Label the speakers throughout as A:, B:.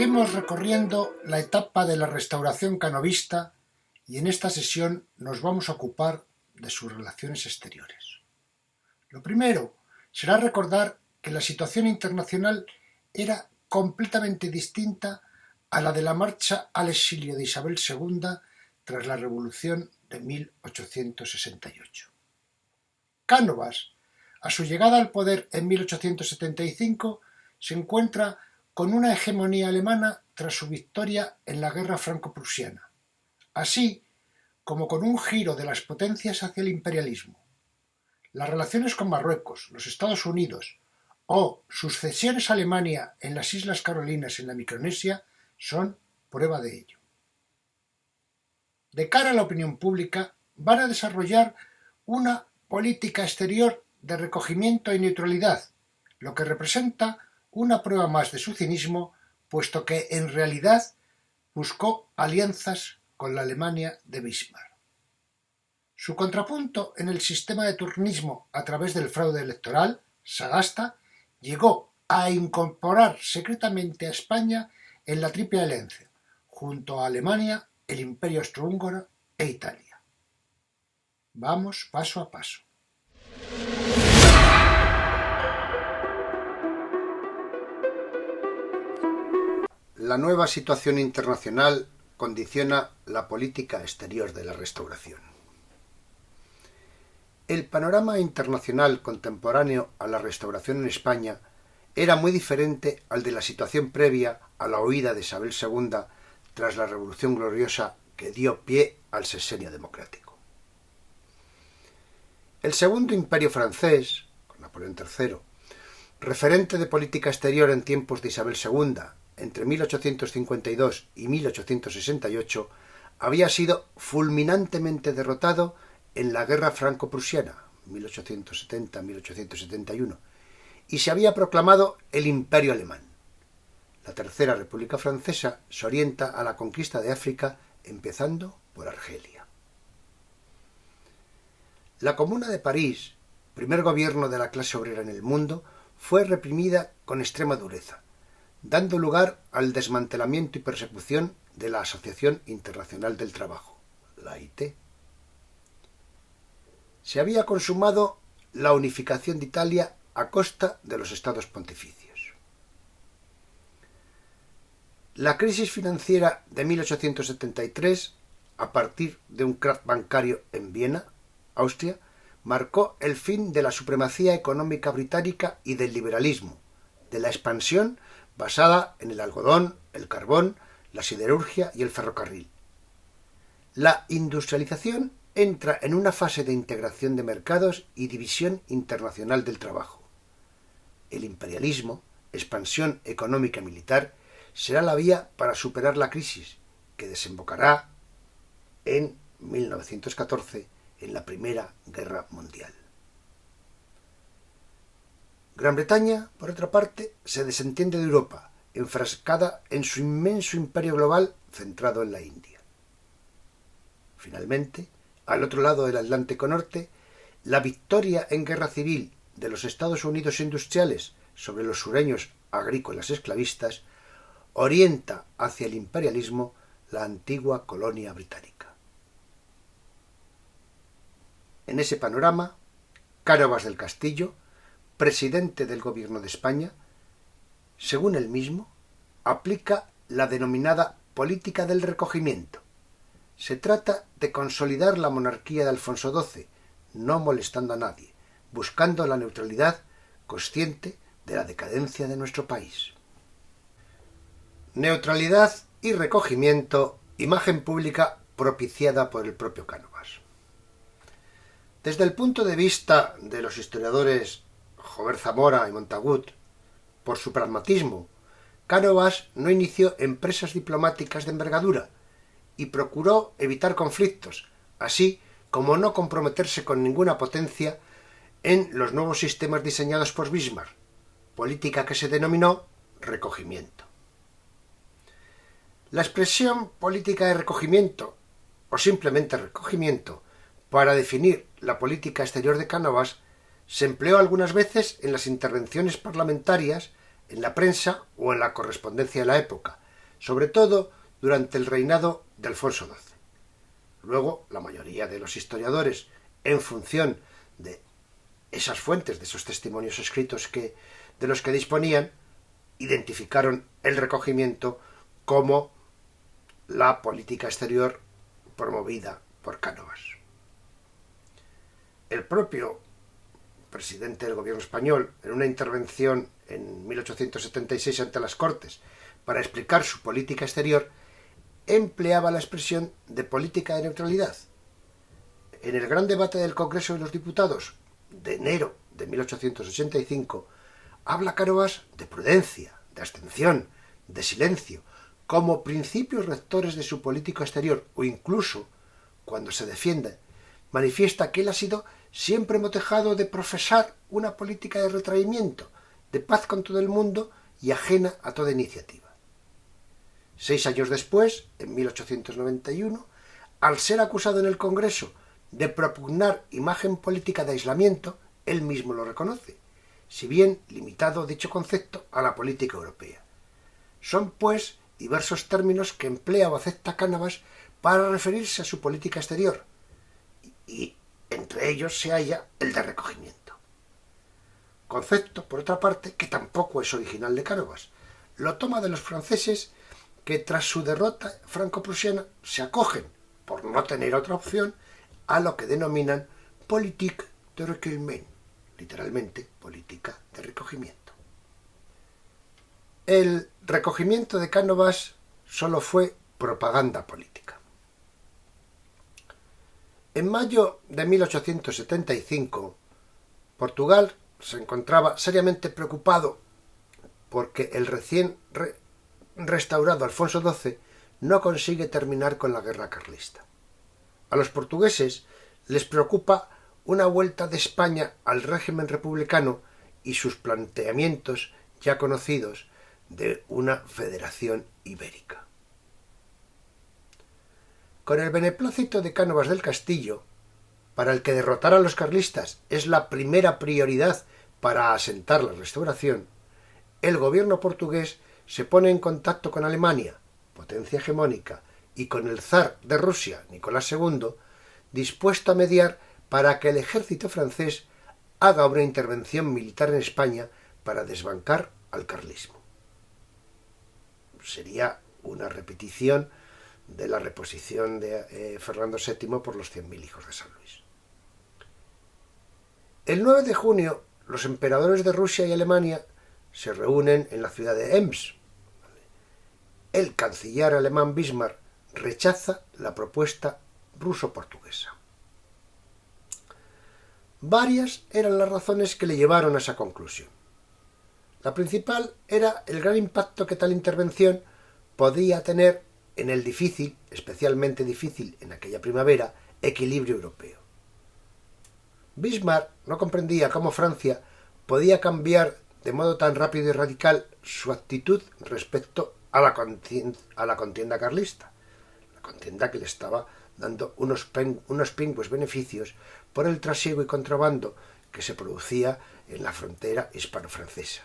A: Seguimos recorriendo la etapa de la restauración canovista y en esta sesión nos vamos a ocupar de sus relaciones exteriores. Lo primero será recordar que la situación internacional era completamente distinta a la de la marcha al exilio de Isabel II tras la Revolución de 1868. Cánovas, a su llegada al poder en 1875, se encuentra con una hegemonía alemana tras su victoria en la guerra franco-prusiana, así como con un giro de las potencias hacia el imperialismo. Las relaciones con Marruecos, los Estados Unidos o sus cesiones a Alemania en las Islas Carolinas y en la Micronesia son prueba de ello. De cara a la opinión pública, van a desarrollar una política exterior de recogimiento y neutralidad, lo que representa una prueba más de su cinismo, puesto que en realidad buscó alianzas con la Alemania de Bismarck. Su contrapunto en el sistema de turnismo a través del fraude electoral, Sagasta, llegó a incorporar secretamente a España en la Triple Alianza, junto a Alemania, el Imperio Austrohúngaro e Italia. Vamos paso a paso. La nueva situación internacional condiciona la política exterior de la Restauración. El panorama internacional contemporáneo a la Restauración en España era muy diferente al de la situación previa a la huida de Isabel II tras la Revolución Gloriosa que dio pie al sexenio democrático. El Segundo Imperio francés, con Napoleón III, referente de política exterior en tiempos de Isabel II, entre 1852 y 1868, había sido fulminantemente derrotado en la Guerra Franco-Prusiana, 1870-1871, y se había proclamado el Imperio Alemán. La Tercera República Francesa se orienta a la conquista de África, empezando por Argelia. La Comuna de París, primer gobierno de la clase obrera en el mundo, fue reprimida con extrema dureza, dando lugar al desmantelamiento y persecución de la Asociación Internacional del Trabajo, la OIT. Se había consumado la unificación de Italia a costa de los estados pontificios. La crisis financiera de 1873, a partir de un crack bancario en Viena, Austria, marcó el fin de la supremacía económica británica y del liberalismo, de la expansión basada en el algodón, el carbón, la siderurgia y el ferrocarril. La industrialización entra en una fase de integración de mercados y división internacional del trabajo. El imperialismo, expansión económica y militar, será la vía para superar la crisis, que desembocará en 1914 en la Primera Guerra Mundial. Gran Bretaña, por otra parte, se desentiende de Europa, enfrascada en su inmenso imperio global centrado en la India. Finalmente, al otro lado del Atlántico Norte, la victoria en guerra civil de los Estados Unidos industriales sobre los sureños agrícolas esclavistas orienta hacia el imperialismo la antigua colonia británica. En ese panorama, Cánovas del Castillo, presidente del Gobierno de España, según él mismo, aplica la denominada política del recogimiento. Se trata de consolidar la monarquía de Alfonso XII, no molestando a nadie, buscando la neutralidad, consciente de la decadencia de nuestro país. Neutralidad y recogimiento, imagen pública propiciada por el propio Cánovas. Desde el punto de vista de los historiadores Jover Zamora y Montagut, por su pragmatismo, Cánovas no inició empresas diplomáticas de envergadura y procuró evitar conflictos, así como no comprometerse con ninguna potencia en los nuevos sistemas diseñados por Bismarck, política que se denominó recogimiento. La expresión política de recogimiento, o simplemente recogimiento, para definir la política exterior de Cánovas, se empleó algunas veces en las intervenciones parlamentarias, en la prensa o en la correspondencia de la época, sobre todo durante el reinado de Alfonso XII. Luego, la mayoría de los historiadores, en función de esas fuentes, de esos testimonios escritos de los que disponían, identificaron el recogimiento como la política exterior promovida por Cánovas. El propio presidente del gobierno español, en una intervención en 1876 ante las Cortes para explicar su política exterior, empleaba la expresión de política de neutralidad. En el gran debate del Congreso de los Diputados de enero de 1885, habla Cánovas de prudencia, de abstención, de silencio, como principios rectores de su política exterior, o incluso, cuando se defiende, manifiesta que él ha sido siempre motejado de profesar una política de retraimiento, de paz con todo el mundo y ajena a toda iniciativa. 6 años después, en 1891, al ser acusado en el Congreso de propugnar imagen política de aislamiento, él mismo lo reconoce, si bien limitado dicho concepto a la política europea. Son, pues, diversos términos que emplea o acepta Cánovas para referirse a su política exterior, y entre ellos se halla el de recogimiento. Concepto, por otra parte, que tampoco es original de Cánovas. Lo toma de los franceses que tras su derrota franco-prusiana se acogen, por no tener otra opción, a lo que denominan politique de recueillement, literalmente política de recogimiento. El recogimiento de Cánovas solo fue propaganda política. En mayo de 1875, Portugal se encontraba seriamente preocupado porque el recién restaurado Alfonso XII no consigue terminar con la guerra carlista. A los portugueses les preocupa una vuelta de España al régimen republicano y sus planteamientos ya conocidos de una federación ibérica. Con el beneplácito de Cánovas del Castillo, para el que derrotar a los carlistas es la primera prioridad para asentar la restauración, el gobierno portugués se pone en contacto con Alemania, potencia hegemónica, y con el zar de Rusia, Nicolás II, dispuesto a mediar para que el ejército francés haga una intervención militar en España para desbancar al carlismo. Sería una repetición de la reposición de Fernando VII por los 100.000 hijos de San Luis. El 9 de junio, los emperadores de Rusia y Alemania se reúnen en la ciudad de Ems. El canciller alemán Bismarck rechaza la propuesta ruso-portuguesa. Varias eran las razones que le llevaron a esa conclusión. La principal era el gran impacto que tal intervención podía tener en el difícil, especialmente difícil en aquella primavera, equilibrio europeo. Bismarck no comprendía cómo Francia podía cambiar de modo tan rápido y radical su actitud respecto a la contienda carlista, la contienda que le estaba dando unos pingües beneficios por el trasiego y contrabando que se producía en la frontera hispano-francesa.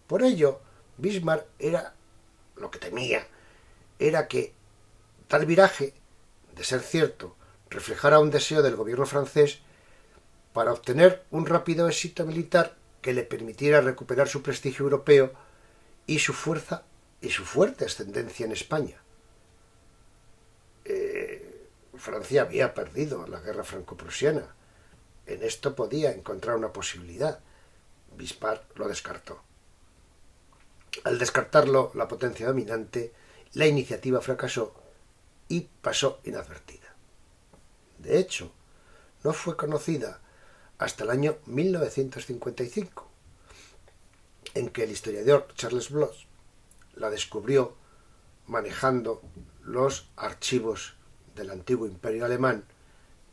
A: Por ello, Bismarck lo que temía era que tal viraje, de ser cierto, reflejara un deseo del gobierno francés para obtener un rápido éxito militar que le permitiera recuperar su prestigio europeo y su fuerza y su fuerte ascendencia en España. Francia había perdido la guerra franco-prusiana. En esto podía encontrar una posibilidad. Bismarck lo descartó. Al descartarlo la potencia dominante, la iniciativa fracasó y pasó inadvertida. De hecho, no fue conocida hasta el año 1955, en que el historiador Charles Bloch la descubrió manejando los archivos del antiguo imperio alemán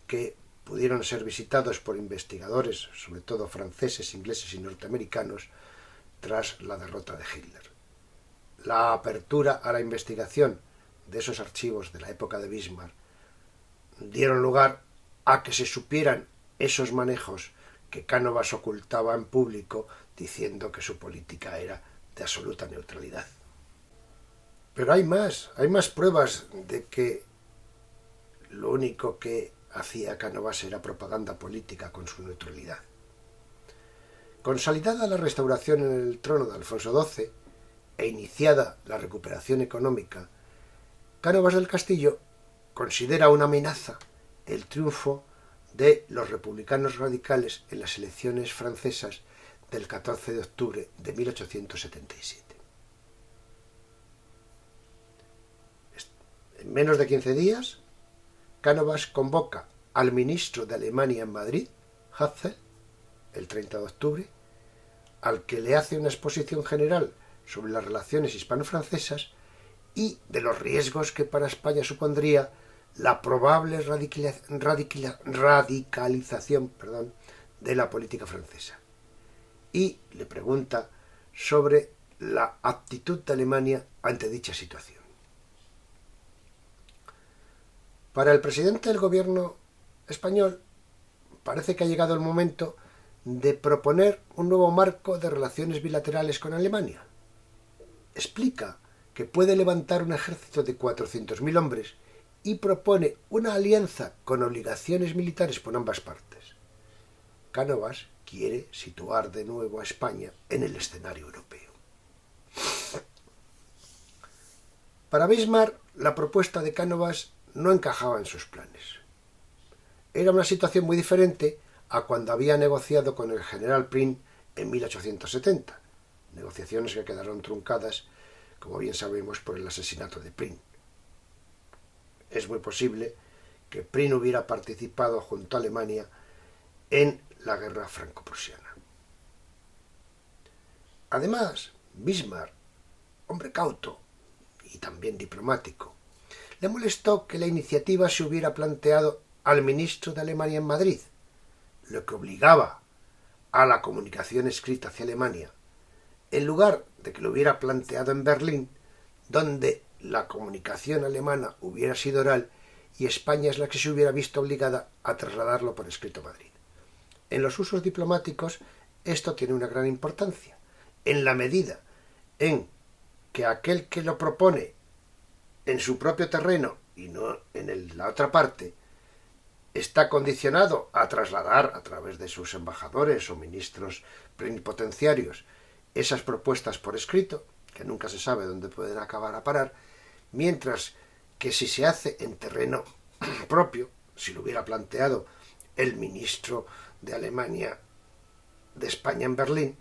A: que pudieron ser visitados por investigadores, sobre todo franceses, ingleses y norteamericanos, tras la derrota de Hitler. La apertura a la investigación de esos archivos de la época de Bismarck dieron lugar a que se supieran esos manejos que Cánovas ocultaba en público diciendo que su política era de absoluta neutralidad. Pero hay más pruebas de que lo único que hacía Cánovas era propaganda política con su neutralidad. Consolidada la restauración en el trono de Alfonso XII e iniciada la recuperación económica, Cánovas del Castillo considera una amenaza el triunfo de los republicanos radicales en las elecciones francesas del 14 de octubre de 1877. En menos de 15 días, Cánovas convoca al ministro de Alemania en Madrid, Hatzfeld, el 30 de octubre, al que le hace una exposición general sobre las relaciones hispano-francesas y de los riesgos que para España supondría la probable radicalización de la política francesa. Y le pregunta sobre la actitud de Alemania ante dicha situación. Para el presidente del gobierno español parece que ha llegado el momento de proponer un nuevo marco de relaciones bilaterales con Alemania. Explica que puede levantar un ejército de 400.000 hombres y propone una alianza con obligaciones militares por ambas partes. Cánovas quiere situar de nuevo a España en el escenario europeo. Para Bismarck, la propuesta de Cánovas no encajaba en sus planes. Era una situación muy diferente a cuando había negociado con el general Prim en 1870, negociaciones que quedaron truncadas, como bien sabemos, por el asesinato de Prim. Es muy posible que Prim hubiera participado junto a Alemania en la guerra franco-prusiana. Además, Bismarck, hombre cauto y también diplomático, le molestó que la iniciativa se hubiera planteado al ministro de Alemania en Madrid, lo que obligaba a la comunicación escrita hacia Alemania, en lugar de que lo hubiera planteado en Berlín, donde la comunicación alemana hubiera sido oral y España es la que se hubiera visto obligada a trasladarlo por escrito a Madrid. En los usos diplomáticos esto tiene una gran importancia, en la medida en que aquel que lo propone en su propio terreno y no en la otra parte está condicionado a trasladar a través de sus embajadores o ministros plenipotenciarios esas propuestas por escrito, que nunca se sabe dónde pueden acabar a parar, mientras que si se hace en terreno propio, si lo hubiera planteado el ministro de Alemania de España en Berlín,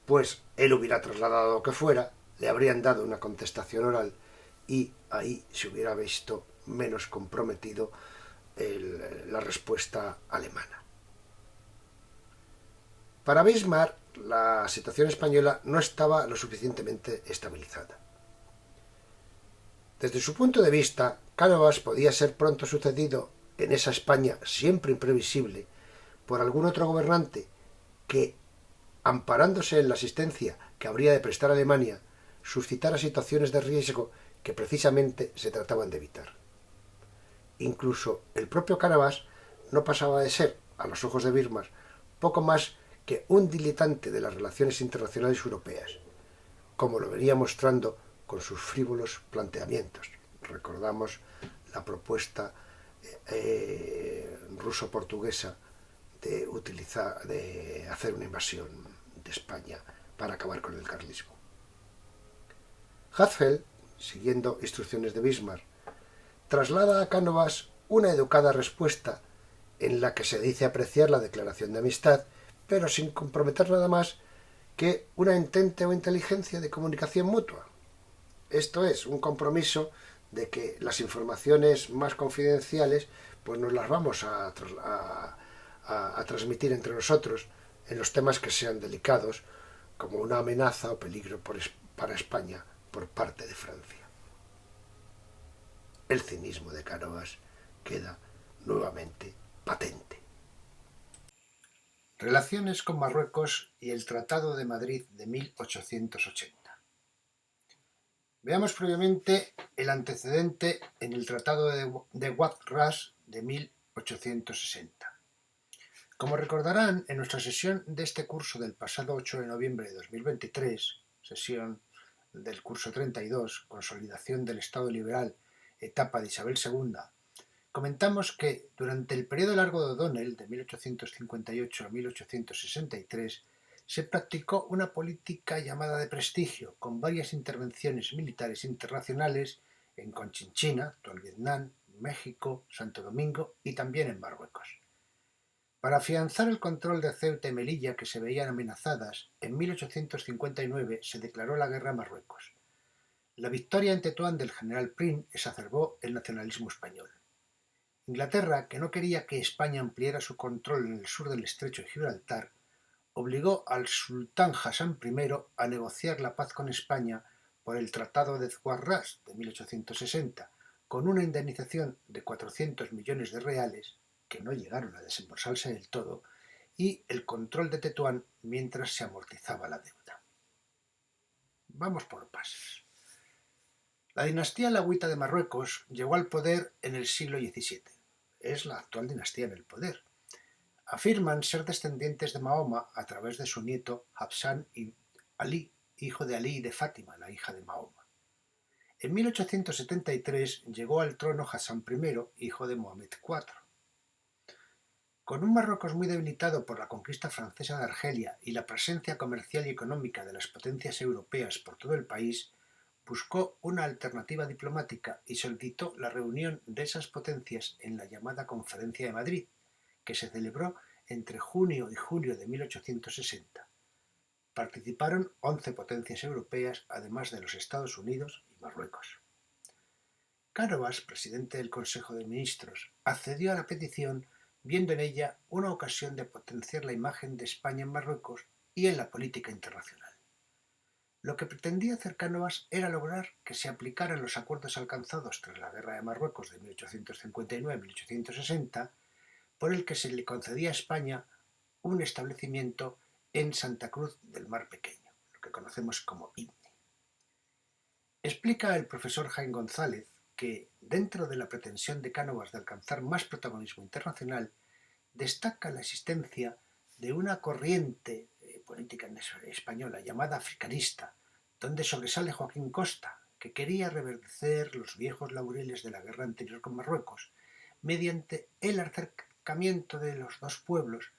A: pues él hubiera trasladado lo que fuera, le habrían dado una contestación oral y ahí se hubiera visto menos comprometido la respuesta alemana. Para Bismarck, la situación española no estaba lo suficientemente estabilizada. Desde su punto de vista, Cánovas podía ser pronto sucedido en esa España siempre imprevisible por algún otro gobernante que, amparándose en la asistencia que habría de prestar a Alemania, suscitara situaciones de riesgo que precisamente se trataban de evitar. Incluso el propio Cánovas no pasaba de ser, a los ojos de Bismarck, poco más que un diletante de las relaciones internacionales europeas, como lo venía mostrando con sus frívolos planteamientos. Recordamos la propuesta ruso-portuguesa de hacer una invasión de España para acabar con el carlismo. Hatzfeld, siguiendo instrucciones de Bismarck, traslada a Cánovas una educada respuesta en la que se dice apreciar la declaración de amistad, pero sin comprometer nada más que una entente o inteligencia de comunicación mutua. Esto es, un compromiso de que las informaciones más confidenciales pues nos las vamos a transmitir entre nosotros en los temas que sean delicados, como una amenaza o peligro para España por parte de Francia. El cinismo de Cánovas queda nuevamente patente. Relaciones con Marruecos y el Tratado de Madrid de 1880. Veamos previamente el antecedente en el Tratado de Wad Ras de 1860. Como recordarán, en nuestra sesión de este curso del pasado 8 de noviembre de 2023, sesión del curso 32, Consolidación del Estado Liberal, etapa de Isabel II, comentamos que durante el periodo largo de O'Donnell, de 1858 a 1863, se practicó una política llamada de prestigio, con varias intervenciones militares internacionales en Conchinchina, actual Vietnam, México, Santo Domingo y también en Marruecos. Para afianzar el control de Ceuta y Melilla, que se veían amenazadas, en 1859 se declaró la guerra a Marruecos. La victoria en Tetuán del general Prim exacerbó el nacionalismo español. Inglaterra, que no quería que España ampliara su control en el sur del estrecho de Gibraltar, obligó al sultán Hassan I a negociar la paz con España por el Tratado de Zuarrás de 1860, con una indemnización de 400 millones de reales, que no llegaron a desembolsarse del todo, y el control de Tetuán mientras se amortizaba la deuda. Vamos por pasos. La dinastía alauita de Marruecos llegó al poder en el siglo XVII. Es la actual dinastía en el poder. Afirman ser descendientes de Mahoma a través de su nieto Hafsan ibn Ali, hijo de Ali y de Fátima, la hija de Mahoma. En 1873 llegó al trono Hassan I, hijo de Mohamed IV. Con un Marruecos muy debilitado por la conquista francesa de Argelia y la presencia comercial y económica de las potencias europeas por todo el país, buscó una alternativa diplomática y solicitó la reunión de esas potencias en la llamada Conferencia de Madrid, que se celebró entre junio y julio de 1860. Participaron 11 potencias europeas, además de los Estados Unidos y Marruecos. Cánovas, presidente del Consejo de Ministros, accedió a la petición, viendo en ella una ocasión de potenciar la imagen de España en Marruecos y en la política internacional. Lo que pretendía hacer Cánovas era lograr que se aplicaran los acuerdos alcanzados tras la Guerra de Marruecos de 1859-1860, por el que se le concedía a España un establecimiento en Santa Cruz del Mar Pequeño, lo que conocemos como INE. Explica el profesor Jaime González que, dentro de la pretensión de Cánovas de alcanzar más protagonismo internacional, destaca la existencia de una corriente política española llamada africanista, donde sobresale Joaquín Costa, que quería reverdecer los viejos laureles de la guerra anterior con Marruecos, mediante el acercamiento de los dos pueblos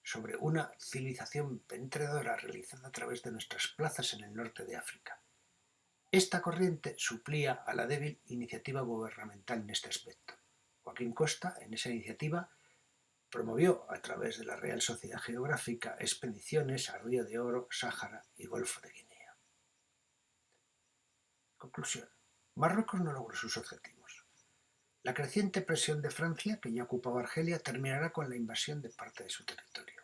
A: sobre una civilización penetradora realizada a través de nuestras plazas en el norte de África. Esta corriente suplía a la débil iniciativa gubernamental en este aspecto. Joaquín Costa, en esa iniciativa, promovió a través de la Real Sociedad Geográfica expediciones a Río de Oro, Sáhara y Golfo de Guinea. Conclusión. Marruecos no logró sus objetivos. La creciente presión de Francia, que ya ocupaba Argelia, terminará con la invasión de parte de su territorio.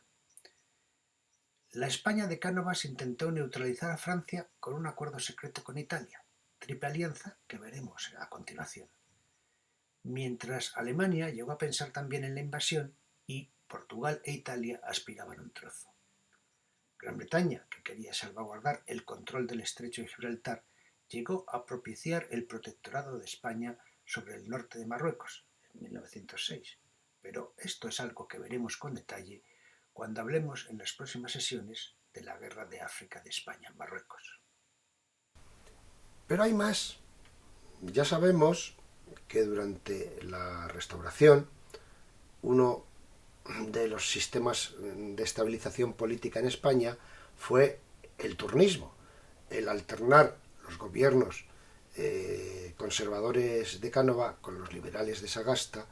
A: La España de Cánovas intentó neutralizar a Francia con un acuerdo secreto con Italia, triple alianza que veremos a continuación. Mientras Alemania llegó a pensar también en la invasión y Portugal e Italia aspiraban a un trozo. Gran Bretaña, que quería salvaguardar el control del estrecho de Gibraltar, llegó a propiciar el protectorado de España sobre el norte de Marruecos en 1906, pero esto es algo que veremos con detalle cuando hablemos en las próximas sesiones de la Guerra de África de España en Marruecos.
B: Pero hay más. Ya sabemos que durante la Restauración uno de los sistemas de estabilización política en España fue el turnismo, el alternar los gobiernos conservadores de Cánovas con los liberales de Sagasta,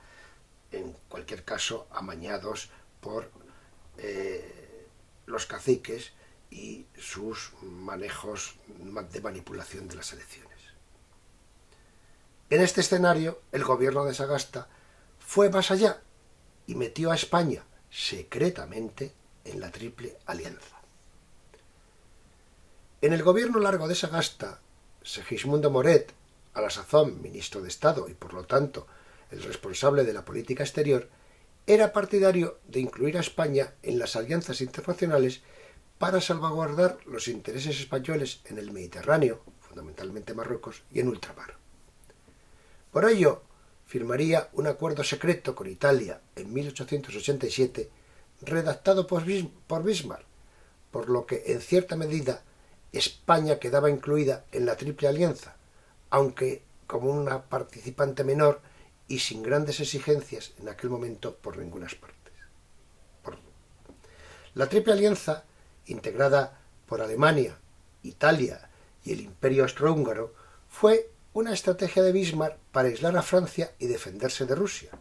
B: en cualquier caso amañados por los caciques y sus manejos de manipulación de las elecciones. En este escenario, el gobierno de Sagasta fue más allá y metió a España secretamente en la Triple Alianza. En el gobierno largo de Sagasta, Segismundo Moret, a la sazón ministro de Estado y por lo tanto el responsable de la política exterior, era partidario de incluir a España en las alianzas internacionales para salvaguardar los intereses españoles en el Mediterráneo, fundamentalmente Marruecos, y en ultramar. Por ello, firmaría un acuerdo secreto con Italia en 1887, redactado por Bismarck, por lo que, en cierta medida, España quedaba incluida en la Triple Alianza, aunque como una participante menor y sin grandes exigencias en aquel momento por ninguna parte. La Triple Alianza, integrada por Alemania, Italia y el Imperio Austrohúngaro, fue una estrategia de Bismarck para aislar a Francia y defenderse de Rusia.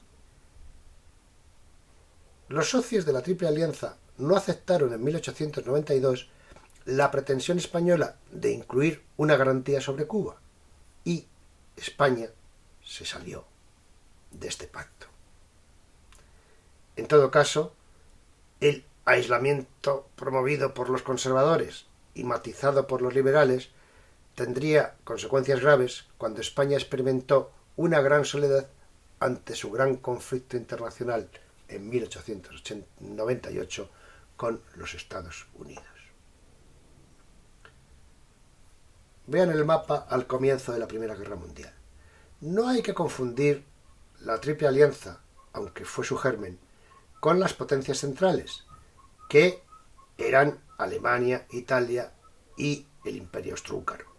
B: Los socios de la Triple Alianza no aceptaron en 1892 la pretensión española de incluir una garantía sobre Cuba y España se salió de este pacto. En todo caso, el aislamiento promovido por los conservadores y matizado por los liberales tendría consecuencias graves cuando España experimentó una gran soledad ante su gran conflicto internacional en 1898 con los Estados Unidos. Vean el mapa al comienzo de la Primera Guerra Mundial. No hay que confundir la Triple Alianza, aunque fue su germen, con las potencias centrales, que eran Alemania, Italia y el Imperio Austrohúngaro,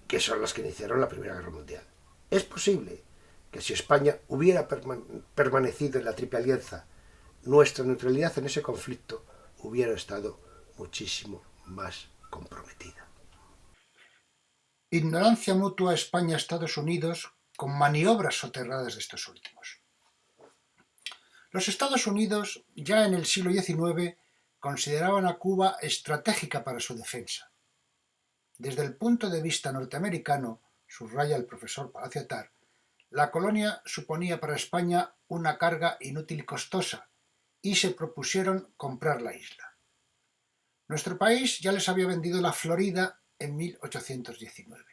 B: que son las que iniciaron la Primera Guerra Mundial. Es posible que si España hubiera permanecido en la Triple Alianza, nuestra neutralidad en ese conflicto hubiera estado muchísimo más comprometida.
A: Ignorancia mutua España-Estados Unidos con maniobras soterradas de estos últimos. Los Estados Unidos, ya en el siglo XIX, consideraban a Cuba estratégica para su defensa. Desde el punto de vista norteamericano, subraya el profesor Palacio Tar, la colonia suponía para España una carga inútil y costosa, y se propusieron comprar la isla. Nuestro país ya les había vendido la Florida en 1819.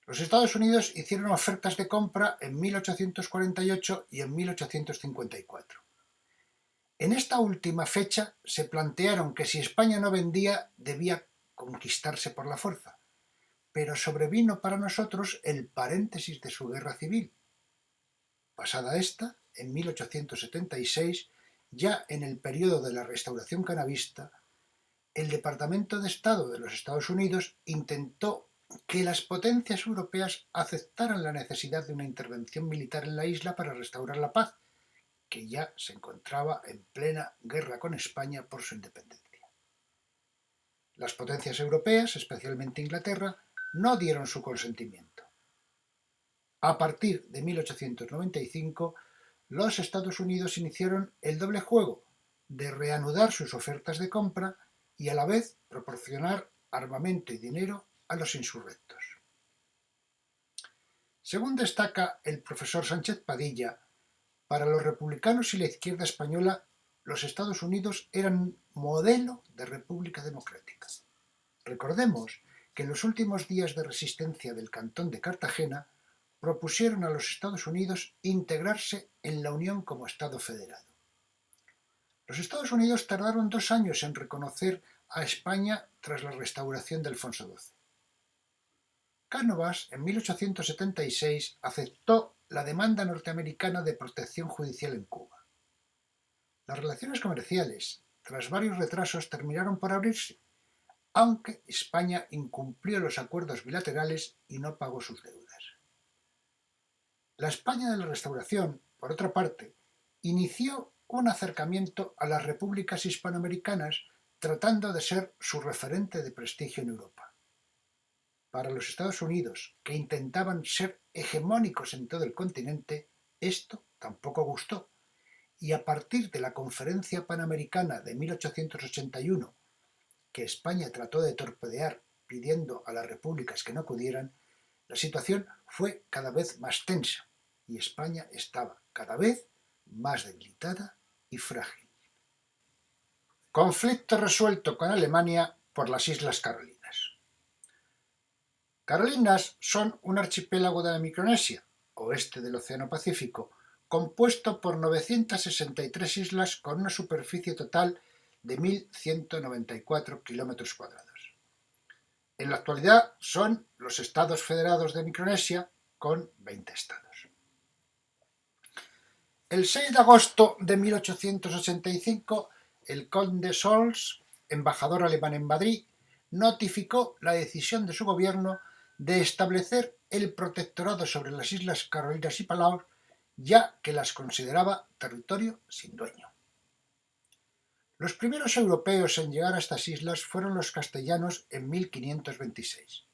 A: Los Estados Unidos hicieron ofertas de compra en 1848 y en 1854. En esta última fecha se plantearon que si España no vendía, debía conquistarse por la fuerza, pero sobrevino para nosotros el paréntesis de su guerra civil. Pasada esta, en 1876, ya en el periodo de la Restauración canavista, el Departamento de Estado de los Estados Unidos intentó que las potencias europeas aceptaran la necesidad de una intervención militar en la isla para restaurar la paz, que ya se encontraba en plena guerra con España por su independencia. Las potencias europeas, especialmente Inglaterra, no dieron su consentimiento. A partir de 1895, los Estados Unidos iniciaron el doble juego de reanudar sus ofertas de compra y a la vez proporcionar armamento y dinero a los insurrectos. Según destaca el profesor Sánchez Padilla, para los republicanos y la izquierda española, los Estados Unidos eran modelo de república democrática. Recordemos que en los últimos días de resistencia del Cantón de Cartagena propusieron a los Estados Unidos integrarse en la Unión como Estado federado. Los Estados Unidos tardaron 2 años en reconocer a España tras la restauración de Alfonso XII. Cánovas, en 1876, aceptó la demanda norteamericana de protección judicial en Cuba. Las relaciones comerciales, tras varios retrasos, terminaron por abrirse, aunque España incumplió los acuerdos bilaterales y no pagó sus deudas. La España de la Restauración, por otra parte, inició un acercamiento a las repúblicas hispanoamericanas tratando de ser su referente de prestigio en Europa. Para los Estados Unidos, que intentaban ser hegemónicos en todo el continente, esto tampoco gustó, y a partir de la Conferencia Panamericana de 1881, que España trató de torpedear pidiendo a las repúblicas que no acudieran, la situación fue cada vez más tensa y España estaba cada vez más debilitada y frágil. Conflicto resuelto con Alemania por las Islas Carolinas. Carolinas son un archipiélago de la Micronesia, oeste del Océano Pacífico, compuesto por 963 islas con una superficie total de 1.194 kilómetros cuadrados. En la actualidad son los Estados Federados de Micronesia, con 20 estados. El 6 de agosto de 1885, el conde Sols embajador alemán en Madrid, notificó la decisión de su gobierno de establecer el protectorado sobre las Islas Carolinas y Palau, ya que las consideraba territorio sin dueño. Los primeros europeos en llegar a estas islas fueron los castellanos en 1526.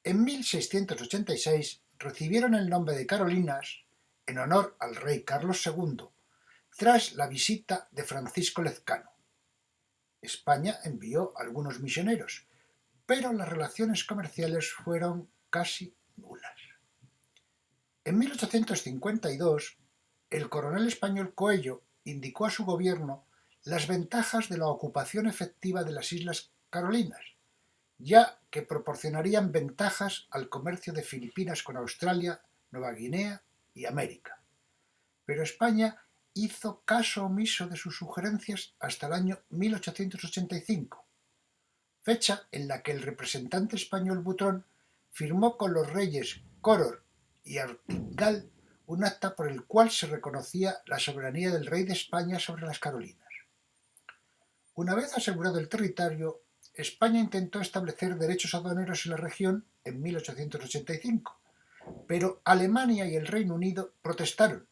A: En 1686 recibieron el nombre de Carolinas en honor al rey Carlos II, tras la visita de Francisco Lezcano. España envió algunos misioneros, pero las relaciones comerciales fueron casi nulas. En 1852, el coronel español Coello indicó a su gobierno las ventajas de la ocupación efectiva de las Islas Carolinas, ya que proporcionarían ventajas al comercio de Filipinas con Australia, Nueva Guinea y América. Pero España hizo caso omiso de sus sugerencias hasta el año 1885, fecha en la que el representante español Butrón firmó con los reyes Coror y Artingal un acta por el cual se reconocía la soberanía del rey de España sobre las Carolinas. Una vez asegurado el territorio, España intentó establecer derechos aduaneros en la región en 1885, pero Alemania y el Reino Unido protestaron,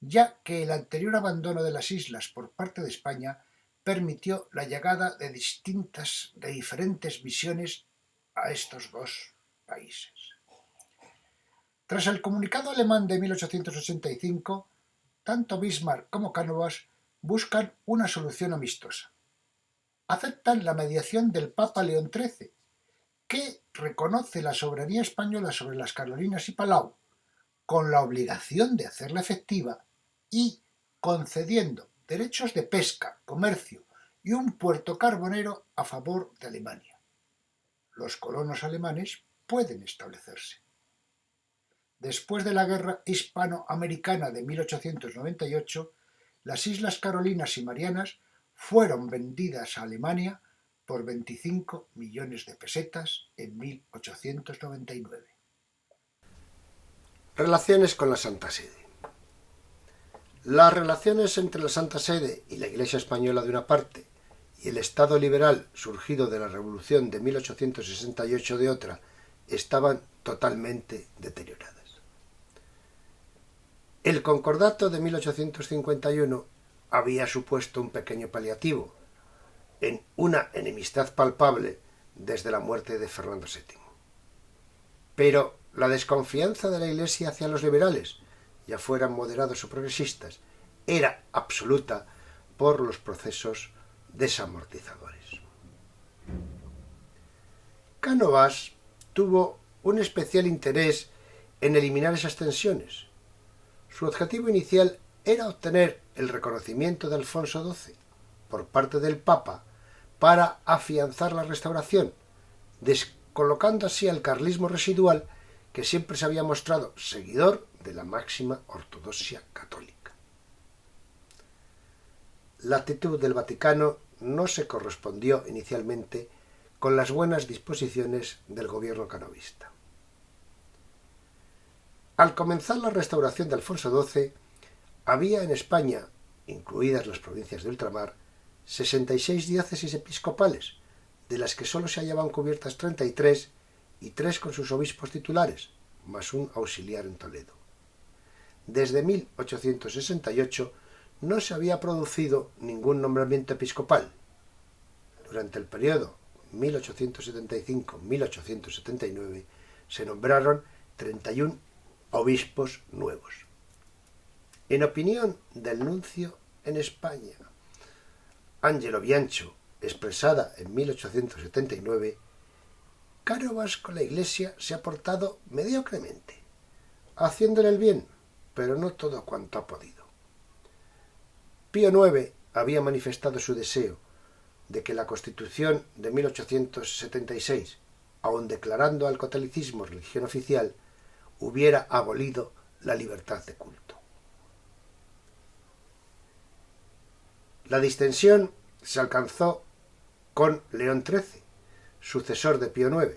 A: ya que el anterior abandono de las islas por parte de España permitió la llegada de diferentes misiones a estos dos países. Tras el comunicado alemán de 1885, tanto Bismarck como Cánovas buscan una solución amistosa. Aceptan la mediación del Papa León XIII, que reconoce la soberanía española sobre las Carolinas y Palau, con la obligación de hacerla efectiva y concediendo derechos de pesca, comercio y un puerto carbonero a favor de Alemania. Los colonos alemanes pueden establecerse. Después de la Guerra Hispanoamericana de 1898, las Islas Carolinas y Marianas fueron vendidas a Alemania por 25 millones de pesetas en 1899.
B: Relaciones con la Santa Sede. Las relaciones entre la Santa Sede y la Iglesia española de una parte y el Estado liberal surgido de la Revolución de 1868 de otra estaban totalmente deterioradas. El Concordato de 1851 había supuesto un pequeño paliativo en una enemistad palpable desde la muerte de Fernando VII. Pero la desconfianza de la Iglesia hacia los liberales, ya fueran moderados o progresistas, era absoluta por los procesos desamortizadores. Cánovas tuvo un especial interés en eliminar esas tensiones. Su objetivo inicial era obtener el reconocimiento de Alfonso XII por parte del Papa para afianzar la Restauración, descolocando así al carlismo residual que siempre se había mostrado seguidor de la máxima ortodoxia católica. La actitud del Vaticano no se correspondió inicialmente con las buenas disposiciones del gobierno canovista. Al comenzar la restauración de Alfonso XII, había en España, incluidas las provincias de ultramar, 66 diócesis episcopales, de las que sólo se hallaban cubiertas 33 y 3 con sus obispos titulares, más un auxiliar en Toledo. Desde 1868 no se había producido ningún nombramiento episcopal. Durante el periodo 1875-1879 se nombraron 31 obispos nuevos. En opinión del nuncio en España, Angelo Biancho, expresada en 1879, Cánovas con la Iglesia se ha portado mediocremente, haciéndole el bien, pero no todo cuanto ha podido. Pío IX había manifestado su deseo de que la Constitución de 1876, aun declarando al catolicismo religión oficial, hubiera abolido la libertad de culto. La distensión se alcanzó con León XIII, sucesor de Pío IX.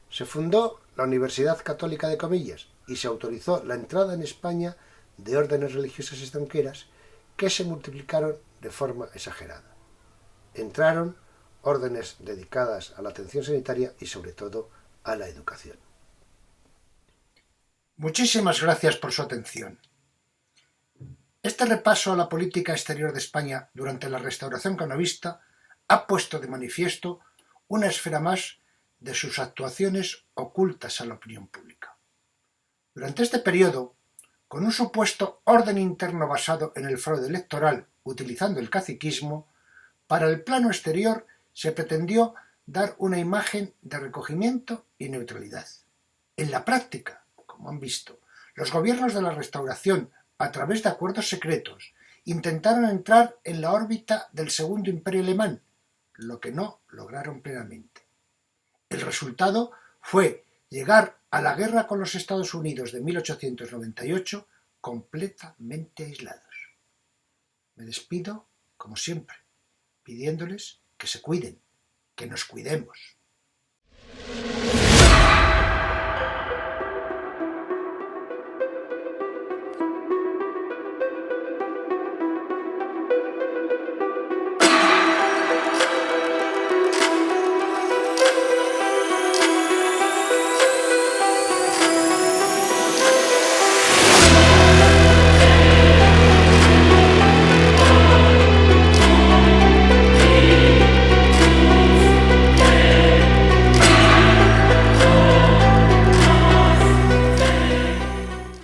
B: Se fundó la Universidad Católica de Comillas y se autorizó la entrada en España de órdenes religiosas extranjeras que se multiplicaron de forma exagerada. Entraron órdenes dedicadas a la atención sanitaria y sobre todo a la educación.
A: Muchísimas gracias por su atención. Este repaso a la política exterior de España durante la restauración canovista ha puesto de manifiesto una esfera más de sus actuaciones ocultas a la opinión pública. Durante este periodo, con un supuesto orden interno basado en el fraude electoral utilizando el caciquismo, para el plano exterior se pretendió dar una imagen de recogimiento y neutralidad. En la práctica, como han visto, los gobiernos de la Restauración, a través de acuerdos secretos, intentaron entrar en la órbita del Segundo Imperio Alemán, lo que no lograron plenamente. El resultado fue llegar a la guerra con los Estados Unidos de 1898 completamente aislados. Me despido, como siempre, pidiéndoles que se cuiden, que nos cuidemos.